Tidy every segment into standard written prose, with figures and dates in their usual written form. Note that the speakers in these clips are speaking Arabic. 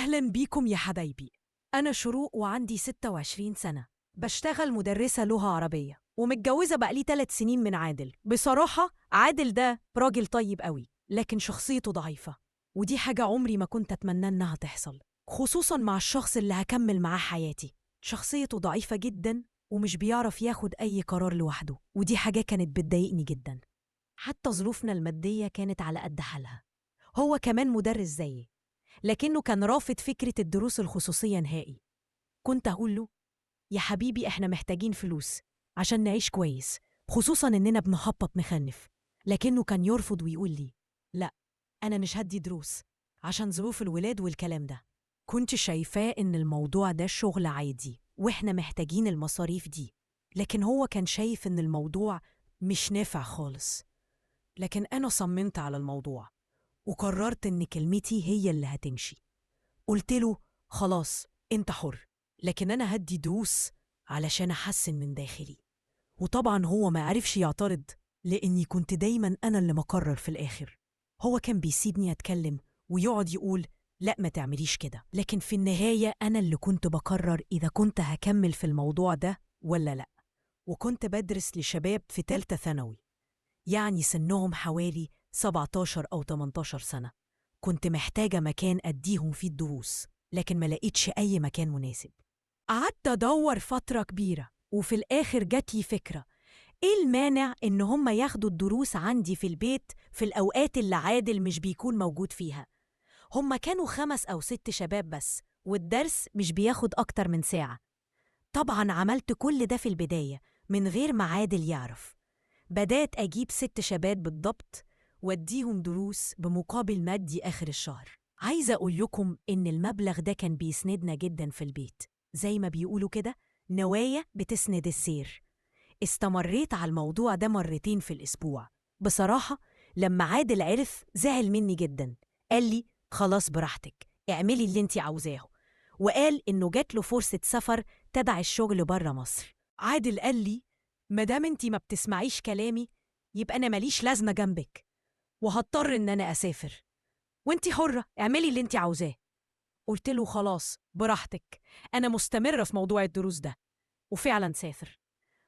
أهلاً بيكم يا حبايبي. أنا شروق وعندي 26 سنة، بشتغل مدرسة لغة عربية ومتجوزة بقالي 3 سنين من عادل. بصراحة عادل ده راجل طيب قوي، لكن شخصيته ضعيفة، ودي حاجة عمري ما كنت أتمنى إنها تحصل، خصوصاً مع الشخص اللي هكمل معاه حياتي. شخصيته ضعيفة جداً ومش بيعرف ياخد أي قرار لوحده، ودي حاجة كانت بتضايقني جداً. حتى ظروفنا المادية كانت على قد حالها. هو كمان مدرس زيي، لكنه كان رافض فكرة الدروس الخصوصية نهائي. كنت أقول له: يا حبيبي إحنا محتاجين فلوس عشان نعيش كويس، خصوصاً إننا بنهبط مخنف. لكنه كان يرفض ويقول لي: لا، أنا مش هدي دروس عشان ظروف الولاد والكلام ده. كنت شايفاه إن الموضوع ده شغل عادي وإحنا محتاجين المصاريف دي، لكن هو كان شايف إن الموضوع مش نافع خالص. لكن أنا صممت على الموضوع وقررت إن كلمتي هي اللي هتمشي. قلت له: خلاص انت حر، لكن انا هدي دروس علشان احسن من داخلي. وطبعا هو ما عرفش يعترض، لاني كنت دايما انا اللي مقرر في الاخر. هو كان بيسيبني اتكلم ويقعد يقول: لا ما تعمليش كده، لكن في النهاية انا اللي كنت بقرر اذا كنت هكمل في الموضوع ده ولا لا. وكنت بدرس لشباب في 3 ثانوي، يعني سنهم حوالي 17 أو 18 سنة. كنت محتاجة مكان أديهم فيه الدروس، لكن ما لقيتش أي مكان مناسب. قعدت أدور فترة كبيرة، وفي الآخر جات لي فكرة: إيه المانع إن هم ياخدوا الدروس عندي في البيت في الأوقات اللي عادل مش بيكون موجود فيها؟ هم كانوا 5 أو 6 شباب بس، والدرس مش بياخد أكتر من ساعة. طبعا عملت كل ده في البداية من غير ما عادل يعرف. بدأت أجيب 6 شباب بالضبط واديهم دروس بمقابل مادي آخر الشهر. عايزة أقول لكم إن المبلغ ده كان بيسندنا جدا في البيت، زي ما بيقولوا كده، نوايا بتسند السير. استمريت على الموضوع ده 2 في الأسبوع. بصراحة لما عادل عرف زعل مني جدا، قال لي: خلاص براحتك، اعملي اللي انتي عاوزاه. وقال إنه جات له فرصة سفر تبع الشغل برا مصر. عادل قال لي: مادام انتي ما بتسمعيش كلامي يبقى أنا ماليش لازمة جنبك، وهضطر إن أنا أسافر، وانتي حرة اعملي اللي انتي عاوزاه. قلت له: خلاص براحتك، أنا مستمرة في موضوع الدروس ده. وفعلا سافر.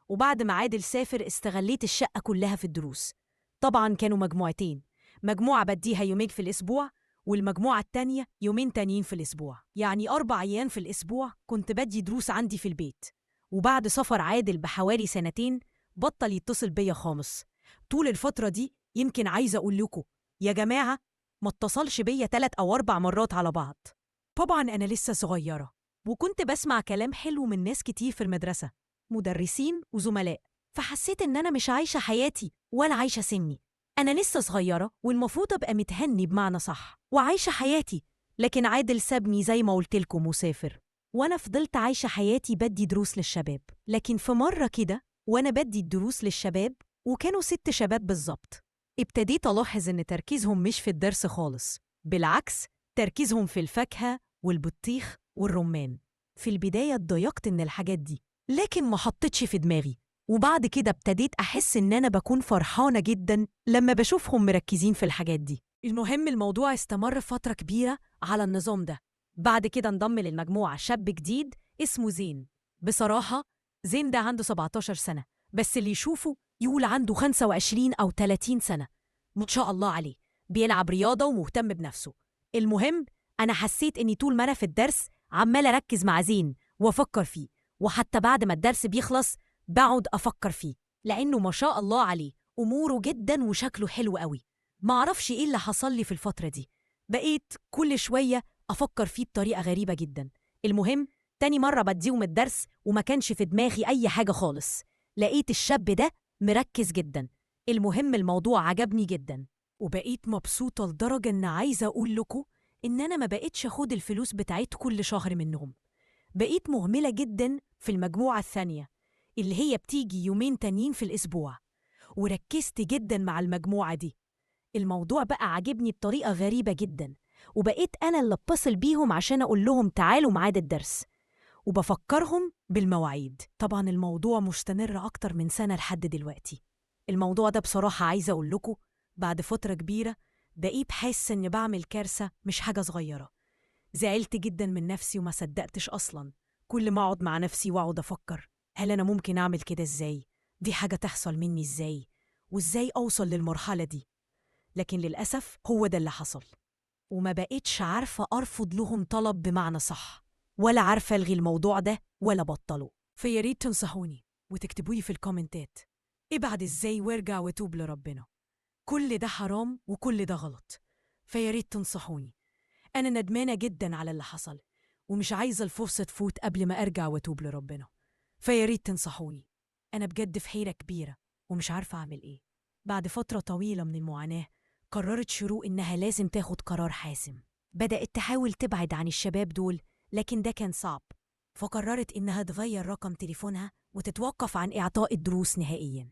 وبعد ما عادل سافر استغليت الشقة كلها في الدروس. طبعا كانوا مجموعتين، مجموعة بديها يومين في الأسبوع، والمجموعة التانية يومين تانيين في الأسبوع، يعني 4 أيام في الأسبوع كنت بدي دروس عندي في البيت. وبعد سفر عادل بحوالي 2 سنين بطل يتصل بيا خالص. طول الفترة دي يمكن عايزة أقول لكم يا جماعة ما اتصلش بيا 3 أو 4 مرات على بعض. طبعا أنا لسه صغيرة، وكنت بسمع كلام حلو من ناس كتير في المدرسة، مدرسين وزملاء، فحسيت إن أنا مش عايشة حياتي ولا عايشة سني. أنا لسه صغيرة والمفروض أبقى متهني بمعنى صح وعايشة حياتي. لكن عادل سابني زي ما قلتلكم وسافر، وأنا فضلت عايشة حياتي بدي دروس للشباب. لكن في مرة كده وأنا بدي الدروس للشباب، وكانوا 6 شباب بالظبط، ابتديت ألاحظ إن تركيزهم مش في الدرس خالص، بالعكس تركيزهم في الفاكهة والبطيخ والرمان. في البداية اتضايقت من الحاجات دي، لكن ما حطيتش في دماغي. وبعد كده ابتديت أحس إن أنا بكون فرحانة جدا لما بشوفهم مركزين في الحاجات دي. المهم الموضوع استمر فترة كبيرة على النظام ده. بعد كده انضم للمجموعة شاب جديد اسمه زين. بصراحة زين ده عنده 17 سنة، بس اللي يشوفه يقول عنده 25 أو 30 سنة. ما شاء الله عليه، بيلعب رياضة ومهتم بنفسه. المهم أنا حسيت إني طول ما أنا في الدرس عمال أركز مع زين وأفكر فيه، وحتى بعد ما الدرس بيخلص بقعد أفكر فيه، لأنه ما شاء الله عليه أموره جدا وشكله حلو قوي. معرفش إيه اللي حصل لي في الفترة دي، بقيت كل شوية أفكر فيه بطريقة غريبة جدا. المهم تاني مرة بديهم الدرس وما كانش في دماغي أي حاجة خالص، لقيت الشاب ده مركز جدا. المهم الموضوع عجبني جدا، وبقيت مبسوطة لدرجة إن عايزة أقول لكم إن أنا ما بقيتش أخد الفلوس بتاعت كل شهر منهم. بقيت مهملة جدا في المجموعة الثانية اللي هي بتيجي يومين تانيين في الأسبوع، وركزت جدا مع المجموعة دي. الموضوع بقى عجبني بطريقة غريبة جدا، وبقيت أنا اللي اتصل بيهم عشان أقول لهم تعالوا ميعاد الدرس، وبفكرهم بالمواعيد. طبعا الموضوع مستمر أكتر من سنة لحد دلوقتي. الموضوع ده بصراحة عايزة أقول لكم بعد فترة كبيرة بقيت حاسة إني بعمل كارثة، مش حاجة صغيرة. زعلت جدا من نفسي وما صدقتش أصلا. كل ما أقعد مع نفسي وأقعد أفكر، هل أنا ممكن أعمل كده إزاي؟ دي حاجة تحصل مني إزاي؟ وإزاي أوصل للمرحلة دي؟ لكن للأسف هو ده اللي حصل، وما بقيتش عارفة أرفض لهم طلب بمعنى صح، ولا عارفة ألغي الموضوع ده ولا بطله. فياريت تنصحوني وتكتبولي في الكومنتات، ابعد إزاي وارجع وتوب لربنا. كل ده حرام وكل ده غلط. فياريت تنصحوني. أنا ندمانة جدا على اللي حصل، ومش عايزة الفرصة تفوت قبل ما أرجع وأتوب لربنا. فياريت تنصحوني. أنا بجد في حيرة كبيرة ومش عارفة أعمل إيه. بعد فترة طويلة من المعاناة، قررت شروق إنها لازم تاخد قرار حاسم. بدأت تحاول تبعد عن الشباب دول، لكن ده كان صعب. فقررت إنها تغير رقم تليفونها وتتوقف عن إعطاء الدروس نهائياً.